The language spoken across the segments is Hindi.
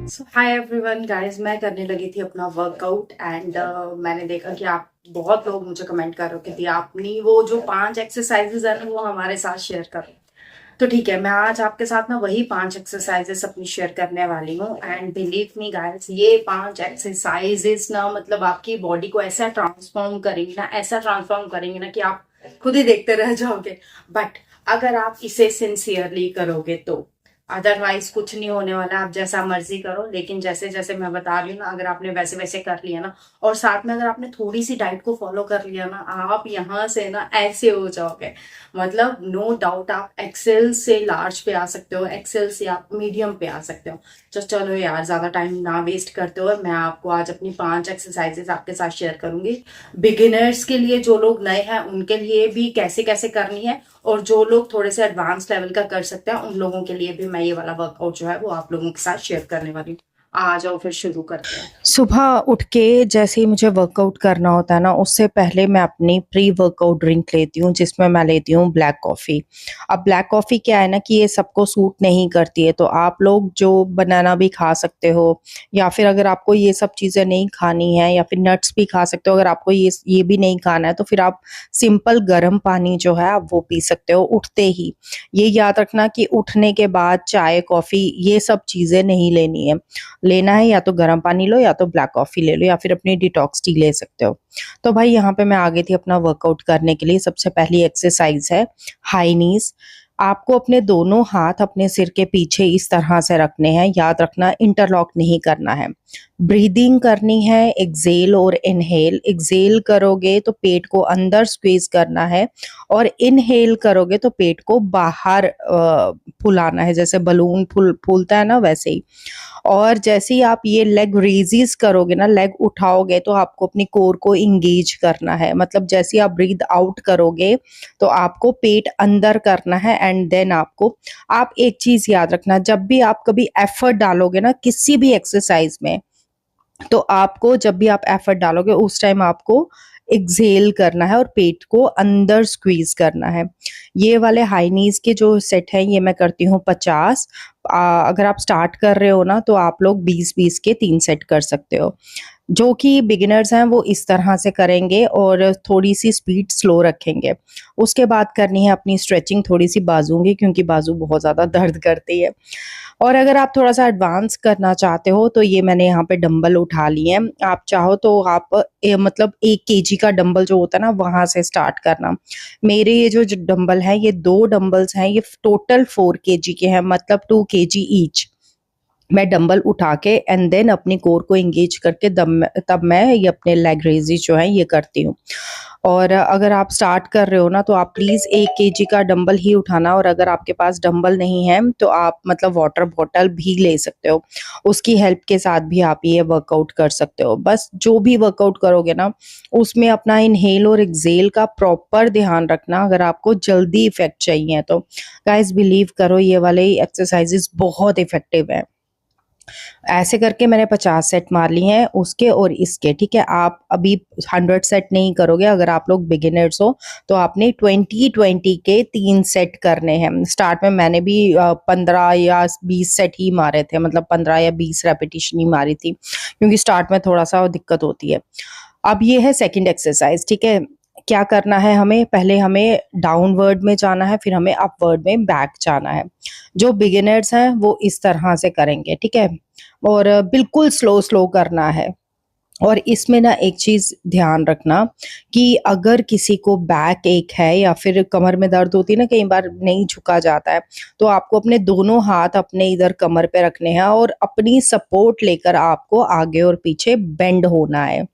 सो हाय एवरीवन गाइस, मैं करने लगी थी अपना वर्कआउट एंड मैंने देखा कि आप बहुत लोग मुझे कमेंट कर रहे हो कि दी आपने वो जो 5 एक्सरसाइजेज है ना वो हमारे साथ शेयर करो। तो ठीक है, मैं आज आपके साथ ना वही 5 एक्सरसाइजेस अपनी शेयर करने वाली हूँ एंड बिलीव मी गाइस, ये 5 एक्सरसाइजेस ना मतलब आपकी बॉडी को ऐसा ट्रांसफॉर्म करेंगे ना, ऐसा ट्रांसफॉर्म करेंगे ना कि आप खुद ही देखते रह जाओगे। बट अगर आप इसे सिंसियरली करोगे तो अदरवाइज कुछ नहीं होने वाला। आप जैसा मर्जी करो, लेकिन जैसे जैसे मैं बता रही हूँ ना, अगर आपने वैसे वैसे कर लिया ना और साथ में अगर आपने थोड़ी सी डाइट को फॉलो कर लिया ना, आप यहाँ से ना ऐसे हो जाओगे। मतलब नो डाउट आप एक्सेल से लार्ज पे आ सकते हो, एक्सेल से आप मीडियम पे आ सकते हो। तो चलो यार, ज्यादा टाइम ना वेस्ट करते हुए मैं आपको आज अपनी 5 एक्सरसाइजेस आपके साथ शेयर करूंगी। बिगिनर्स के लिए, जो लोग नए हैं उनके लिए भी कैसे कैसे करनी है, और जो लोग थोड़े से एडवांस लेवल का कर सकते हैं उन लोगों के लिए भी मैं ये वाला वर्कआउट जो है वो आप लोगों के साथ शेयर करने वाली हूँ। आ जाओ फिर शुरू करते हैं। सुबह उठ के जैसे ही मुझे वर्कआउट करना होता है ना, उससे पहले मैं अपनी प्री वर्कआउट ड्रिंक लेती हूँ, जिसमें मैं लेती हूँ ब्लैक कॉफ़ी। अब ब्लैक कॉफ़ी क्या है ना कि ये सबको सूट नहीं करती है, तो आप लोग जो बनाना भी खा सकते हो, या फिर अगर आपको ये सब चीज़ें नहीं खानी है, या फिर नट्स भी खा सकते हो। अगर आपको ये भी नहीं खाना है तो फिर आप सिंपल गर्म पानी जो है आप वो पी सकते हो उठते ही। ये याद रखना कि उठने के बाद चाय, कॉफ़ी ये सब चीज़ें नहीं लेनी है। लेना है या तो गर्म पानी लो, या तो ब्लैक कॉफ़ी ले लो, या फिर अपनी डिटॉक्स टी ले सकते हो। तो भाई यहाँ पे मैं आ गई थी अपना वर्कआउट करने के लिए। सबसे पहली एक्सरसाइज है हाई नीज। आपको अपने दोनों हाथ अपने सिर के पीछे इस तरह से रखने हैं। याद रखना, इंटरलॉक नहीं करना है। ब्रीदिंग करनी है, एक्सेल और इनहेल। एक्सेल करोगे तो पेट को अंदर स्क्वीज करना है, और इनहेल करोगे तो पेट को बाहर फुलाना है, जैसे बलून फूलता है ना वैसे ही। और जैसे ही आप ये लेग रेजिस करोगे ना, लेग उठाओगे, तो आपको अपनी कोर को इंगेज करना है। मतलब जैसे ही आप ब्रीद आउट करोगे तो आपको पेट अंदर करना है, एंड देन आपको, आप एक चीज याद रखना, जब भी आप कभी एफर्ट डालोगे ना किसी भी एक्सरसाइज में, तो आपको जब भी आप एफर्ट डालोगे उस टाइम आपको एक्सेल करना है और पेट को अंदर स्क्वीज करना है। ये वाले हाई नीज के जो सेट हैं ये मैं करती हूँ 50। अगर आप स्टार्ट कर रहे हो ना तो आप लोग 20-20 के 3 सेट कर सकते हो। जो कि बिगिनर्स हैं वो इस तरह से करेंगे और थोड़ी सी स्पीड स्लो रखेंगे। उसके बाद करनी है अपनी स्ट्रेचिंग थोड़ी सी बाजुओं की, क्योंकि बाजू बहुत ज़्यादा दर्द करती है। और अगर आप थोड़ा सा एडवांस करना चाहते हो तो ये मैंने यहाँ पे डंबल उठा लिए हैं। आप चाहो तो आप मतलब 1 केजी का डंबल जो होता है ना वहां से स्टार्ट करना। मेरे ये जो डंबल है, ये 2 डंबल्स हैं, ये टोटल 4 केजी के हैं, मतलब 2 केजी ईच। मैं डंबल उठा के एंड देन अपनी कोर को एंगेज करके तब मैं ये अपने लेग रेजेस जो है ये करती हूँ। और अगर आप स्टार्ट कर रहे हो ना तो आप प्लीज 1 केजी का डंबल ही उठाना, और अगर आपके पास डंबल नहीं है तो आप मतलब वाटर बॉटल भी ले सकते हो। उसकी हेल्प के साथ भी आप ये वर्कआउट कर सकते हो। बस जो भी वर्कआउट करोगे ना उसमें अपना इनहेल और एक्सेल का प्रॉपर ध्यान रखना, अगर आपको जल्दी इफेक्ट चाहिए तो। गाइस बिलीव करो, ये वाले एक्सरसाइजेस बहुत इफेक्टिव है। ऐसे करके मैंने 50 सेट मार ली हैं उसके और इसके। ठीक है, आप अभी 100 सेट नहीं करोगे। अगर आप लोग बिगिनर्स हो तो आपने 20-20 के 3 सेट करने हैं। स्टार्ट में मैंने भी 15 या 20 सेट ही मारे थे, मतलब 15 या 20 रेपिटेशन ही मारी थी, क्योंकि स्टार्ट में थोड़ा सा दिक्कत होती है। अब ये है सेकंड एक्सरसाइज। ठीक है, क्या करना है हमें, पहले हमें डाउनवर्ड में जाना है, फिर हमें अपवर्ड में बैक जाना है। जो बिगिनर्स हैं वो इस तरह से करेंगे। ठीक है, और बिल्कुल स्लो स्लो करना है। और इसमें ना एक चीज ध्यान रखना कि अगर किसी को बैक एक है या फिर कमर में दर्द होती है ना, कई बार नहीं झुका जाता है, तो आपको अपने दोनों हाथ अपने इधर कमर पे रखने हैं और अपनी सपोर्ट लेकर आपको आगे और पीछे बेंड होना है।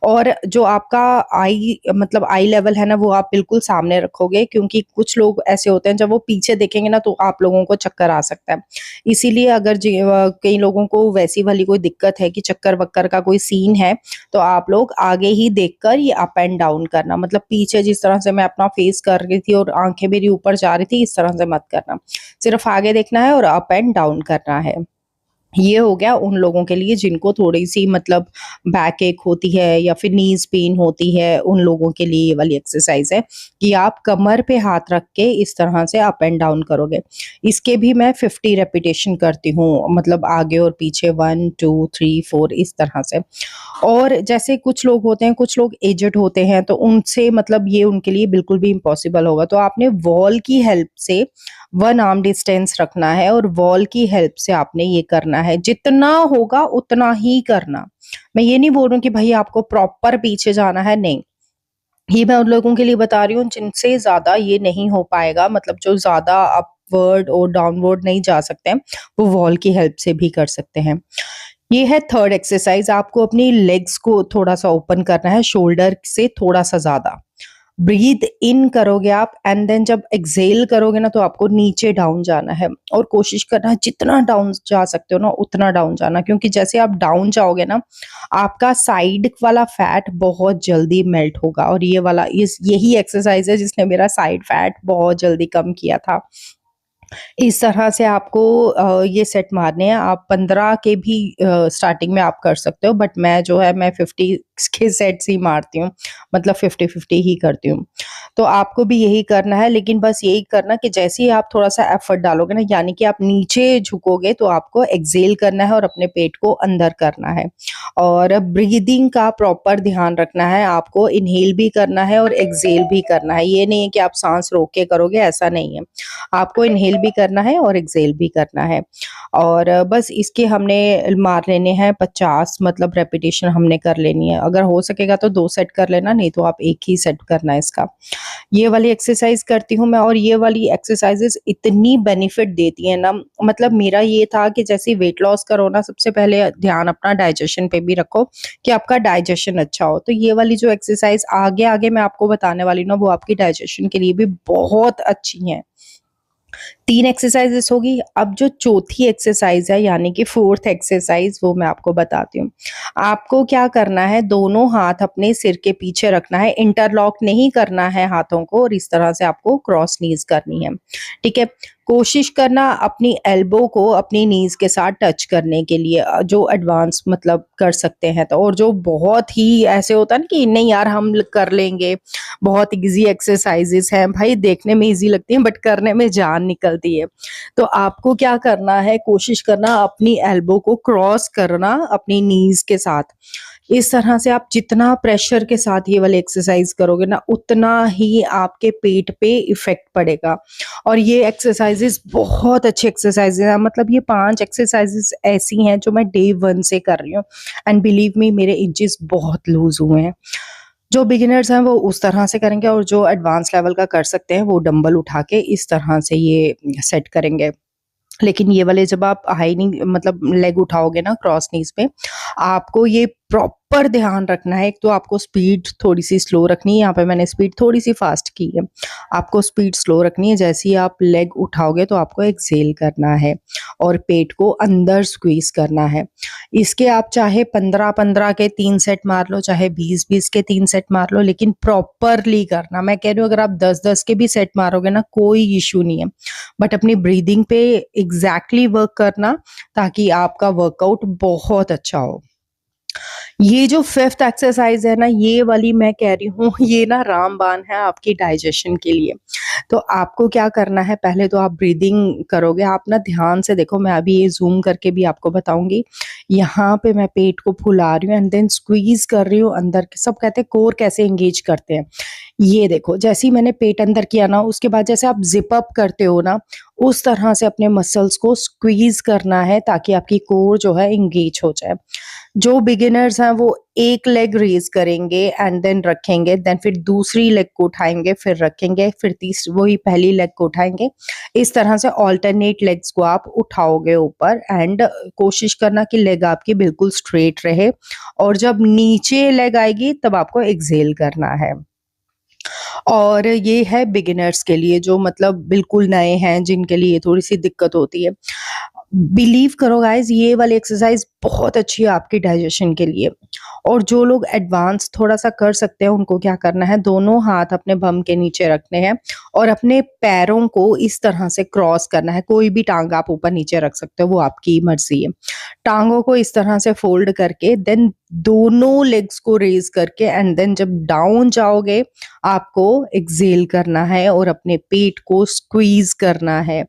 और जो आपका आई मतलब आई लेवल है ना वो आप बिल्कुल सामने रखोगे, क्योंकि कुछ लोग ऐसे होते हैं जब वो पीछे देखेंगे ना तो आप लोगों को चक्कर आ सकता है। इसीलिए अगर कई लोगों को वैसी वाली कोई दिक्कत है कि चक्कर वक्कर का कोई सीन है, तो आप लोग आगे ही देखकर ये अप एंड डाउन करना। मतलब पीछे जिस तरह से मैं अपना फेस कर रही थी और आंखें मेरी ऊपर जा रही थी, इस तरह से मत करना। सिर्फ आगे देखना है और अप एंड डाउन करना है। ये हो गया उन लोगों के लिए जिनको थोड़ी-सी मतलब बैक एक होती है या फिर नीज़ पेन होती है, उन लोगों के लिए ये वाली एक्सरसाइज़ है कि आप कमर पे हाथ रख के इस तरह से अप एंड डाउन करोगे। इसके भी मैं 50 रेपिटेशन करती हूँ, मतलब आगे और पीछे 1, 2, 3, 4 इस तरह से। और जैसे कुछ लोग होते हैं, कुछ लोग एज्ड होते हैं, तो उनसे मतलब ये उनके लिए बिल्कुल भी इम्पॉसिबल होगा। तो आपने वॉल की हेल्प से 1 आर्म डिस्टेंस रखना है और वॉल की हेल्प से आपने ये करना है। जितना होगा उतना ही करना। मैं ये नहीं बोल रही हूँ कि भई आपको प्रॉपर पीछे जाना है, नहीं। ये मैं उन लोगों के लिए बता रही हूँ जिनसे ज़्यादा ये नहीं हो पाएगा, मतलब जो ज़्यादा अपवर्ड और डाउनवर्ड नहीं जा सकते हैं, वो वॉल की हेल्प से भी कर सकते हैं। ये है थर्ड एक्सरसाइज, आपको अपनी लेग्स को थोड़ा-सा ओपन करना है, शोल्डर से थोड़ा-सा ज़्यादा। ब्रीथ इन करोगे आप एंड देन जब एक्सहेल करोगे ना, तो आपको नीचे डाउन जाना है और कोशिश करना है जितना डाउन जा सकते हो ना उतना डाउन जाना, क्योंकि जैसे आप डाउन जाओगे ना, आपका साइड वाला फैट बहुत जल्दी मेल्ट होगा और ये वाला इस यही एक्सरसाइज है जिसने मेरा साइड फैट बहुत जल्दी कम किया था। इस तरह से आपको ये सेट मारने हैं। आप 15 के भी स्टार्टिंग में आप कर सकते हो, बट मैं जो है मैं 50 के सेट्स ही मारती हूँ, मतलब 50-50 ही करती हूँ। तो आपको भी यही करना है, लेकिन बस यही करना कि जैसे ही आप थोड़ा-सा एफर्ट डालोगे ना, यानी कि आप नीचे झुकोगे, तो आपको एक्सहेल करना है और अपने पेट को अंदर करना है। और ब्रीदिंग का प्रॉपर ध्यान रखना है, आपको इन्हेल भी करना है और एक्सहेल भी करना है। ये नहीं है कि आप साँस रोक के करोगे, ऐसा नहीं है। आपको इन्हेल भी करना है और एक्सहेल भी करना है। और बस इसके हमने मार लेने हैं 50, मतलब रेपिटेशन हमने कर लेनी है। अगर हो सकेगा तो 2 सेट कर लेना, नहीं तो आप 1 ही सेट करना है इसका। ये वाली एक्सरसाइज करती हूँ मैं और ये वाली एक्सरसाइजेज़ इतनी बेनिफिट देती हैं ना, मतलब मेरा ये था कि जैसे वेट लॉस करो ना, सबसे पहले ध्यान अपना डाइजेशन पे भी रखो कि आपका डाइजेशन अच्छा हो। तो ये वाली जो एक्सरसाइज आगे-आगे मैं आपको बताने वाली हूँ ना, वो आपकी डाइजेशन के लिए भी बहुत अच्छी हैं। 3 एक्सरसाइज़ेस होगी। अब जो चौथी एक्सरसाइज़ है, यानी कि 4th एक्सरसाइज़, वो मैं आपको बताती हूँ। आपको क्या करना है, दोनों हाथ अपने सिर के पीछे रखना है, इंटरलॉक नहीं करना है हाथों को, और इस तरह से आपको क्रॉस नीज़ करनी है। ठीक है? कोशिश करना अपनी एल्बो को अपनी नीज़ के साथ टच करने के लिए, जो एडवांस मतलब कर सकते हैं तो। और जो बहुत ही ऐसे होता है ना कि नहीं यार हम कर लेंगे, बहुत ईज़ी एक्सरसाइज़ेज़ हैं, भाई देखने में ईज़ी लगती हैं बट करने में जान निकलती है। तो आपको क्या करना है, कोशिश करना अपनी एल्बो को क्रॉस करना अपनी नीज़ के साथ। इस तरह से आप जितना प्रेशर के साथ ये वाली एक्सरसाइज़ करोगे ना, उतना ही आपके पेट पे इफ़ेक्ट पड़ेगा। और ये एक्सरसाइज़ेज़ बहुत अच्छी एक्सरसाइज़ेज़ हैं, मतलब ये 5 एक्सरसाइज़ेज़ ऐसी हैं जो मैं डे 1 से कर रही हूँ एंड बिलीव मी मेरे इंचेस बहुत लूज़ हुए हैं। जो बिगिनर्स हैं वो उस तरह से करेंगे और जो एडवांस लेवल का कर सकते हैं वो डंबल उठा के इस तरह से ये सेट करेंगे। लेकिन ये वाले जब आप हाई नी मतलब लेग उठाओगे ना क्रॉस नीज़ पे, आपको ये प्रॉपर ध्यान रखना है। एक तो आपको स्पीड थोड़ी-सी स्लो रखनी है, यहाँ पे मैंने स्पीड थोड़ी-सी फास्ट की है। आपको स्पीड स्लो रखनी है, जैसे ही आप लेग उठाओगे तो आपको एक्सहेल करना है और पेट को अंदर स्क्वीज़ करना है। इसके आप चाहे 15-15 के 3 सेट मार लो, चाहे 20-20 के 3 सेट मार लो, लेकिन प्रॉपरली करना। मैं कह रही हूँ अगर आप 10-10 के भी सेट मारोगे ना, कोई इश्यू नहीं है। बट अपनी ब्रीदिंग पे एग्जैक्टली वर्क करना, ताकि आपका वर्कआउट बहुत अच्छा हो। ये जो 5th एक्सरसाइज है ना, ये वाली मैं कह रही हूँ ये ना रामबाण है आपकी डाइजेशन के लिए। तो आपको क्या करना है, पहले तो आप ब्रीदिंग करोगे, आप ना ध्यान से देखो, मैं अभी ये ज़ूम करके भी आपको बताऊँगी। यहाँ पे मैं पेट को फुला रही हूँ एंड देन स्क्वीज़ कर रही हूँ अंदर। सब कहते हैं कोर कैसे एंगेज करते हैं। ये देखो, जैसे ही मैंने पेट अंदर किया ना, उसके बाद जैसे आप ज़िप अप करते हो ना, उस तरह से अपने मसल्स को स्क्वीज़ करना है ताकि आपकी कोर जो है एंगेज हो जाए। जो बिगिनर्स हैं वो एक लेग रेज़ करेंगे एंड देन रखेंगे, देन फिर दूसरी लेग को उठाएँगे, फिर रखेंगे, फिर वही पहली लेग को उठाएँगे। इस तरह से अल्टरनेट लेग्स को आप उठाओगे ऊपर एंड कोशिश करना कि लेग आपकी बिल्कुल स्ट्रेट रहे, और जब नीचे लेग आएगी तब आपको एक्सहेल करना है। और ये है बिगिनर्स के लिए, जो मतलब बिल्कुल नए हैं, जिनके लिए थोड़ी-सी दिक्कत होती है। बिलीव करो गाइस, ये वाली एक्सरसाइज बहुत अच्छी है आपके डाइजेशन के लिए। और जो लोग एडवांस थोड़ा सा कर सकते हैं उनको क्या करना है, दोनों हाथ अपने बम के नीचे रखने हैं और अपने पैरों को इस तरह से क्रॉस करना है। कोई भी टांग आप ऊपर नीचे रख सकते हो, वो आपकी मर्जी है। टांगों को इस तरह से फोल्ड करके देन दोनों लेग्स को रेज करके एंड देन जब डाउन जाओगे आपको एक्सेल करना है और अपने पेट को स्क्वीज करना है।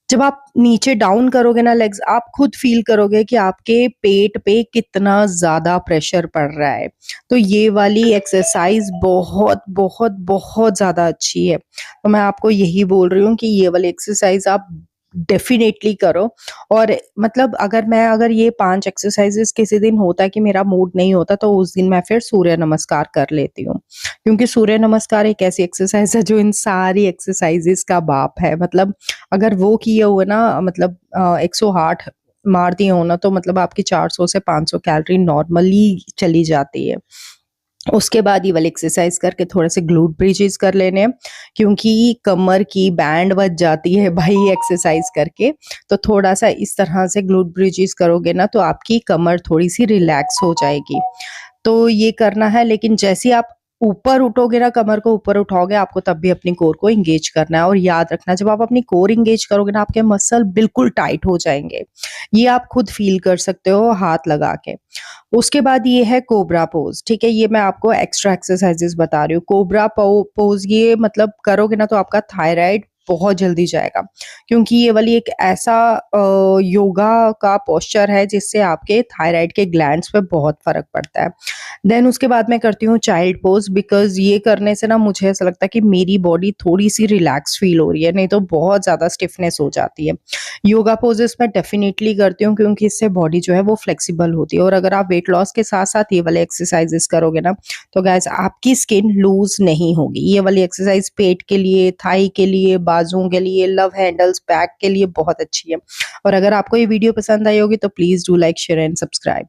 जब आप नीचे डाउन करोगे ना लेग्स, आप खुद फील करोगे कि आपके पेट पे कितना ज्यादा प्रेशर पड़ रहा है। तो ये वाली एक्सरसाइज बहुत बहुत बहुत ज्यादा अच्छी है। तो मैं आपको यही बोल रही हूँ कि ये वाली एक्सरसाइज आप डेफिनेटली करो। और मतलब अगर ये 5 एक्सरसाइजेस किसी दिन होता है कि मेरा मूड नहीं होता, तो उस दिन मैं फिर सूर्य नमस्कार कर लेती हूँ। क्योंकि सूर्य नमस्कार एक ऐसी एक्सरसाइज है जो इन सारी एक्सरसाइजेस का बाप है। मतलब अगर वो किए हुए ना, मतलब 108 मार दिए हो ना, तो मतलब आपकी 400 से 500 कैलोरी नॉर्मली चली जाती है। उसके बाद ये वाली एक्सरसाइज करके थोड़े से ग्लूट ब्रिजेस कर लेने हैं, क्योंकि कमर की बैंड बज जाती है भाई एक्सरसाइज करके। तो थोड़ा सा इस तरह से ग्लूट ब्रिजेस करोगे ना तो आपकी कमर थोड़ी सी रिलैक्स हो जाएगी। तो ये करना है, लेकिन जैसे ही आप ऊपर उठोगे ना, कमर को ऊपर उठाओगे, आपको तब भी अपनी कोर को एंगेज करना है। और याद रखना, जब आप अपनी कोर एंगेज करोगे ना, आपके मसल बिल्कुल टाइट हो जाएंगे। ये आप खुद फील कर सकते हो हाथ लगा के। उसके बाद ये है कोबरा पोज। ठीक है, ये मैं आपको एक्स्ट्रा एक्सरसाइजेस बता रही हूँ। कोबरा पोज ये मतलब करोगे ना तो आपका थायराइड बहुत जल्दी जाएगा, क्योंकि ये वाली एक ऐसा योगा का पोस्चर है जिससे आपके थायराइड के ग्लैंड्स पे बहुत फर्क पड़ता है। देन उसके बाद मैं करती हूँ चाइल्ड पोज, बिकॉज ये करने से ना मुझे ऐसा लगता है कि मेरी बॉडी थोड़ी सी रिलैक्स फील हो रही है, नहीं तो बहुत ज्यादा स्टिफनेस हो जाती है। योगा पोजेस मैं डेफिनेटली करती हूँ, क्योंकि इससे बॉडी जो है वो फ्लेक्सिबल होती है। और अगर आप वेट लॉस के साथ साथ ये वाले एक्सरसाइजेस करोगे ना, तो गाइस आपकी स्किन लूज नहीं होगी। ये वाली एक्सरसाइज पेट के लिए, थाई के लिए, बाजुओं के लिए, लव हैंडल्स, बैक के लिए बहुत अच्छी है। और अगर आपको ये वीडियो पसंद आई होगी तो please do like, share and subscribe.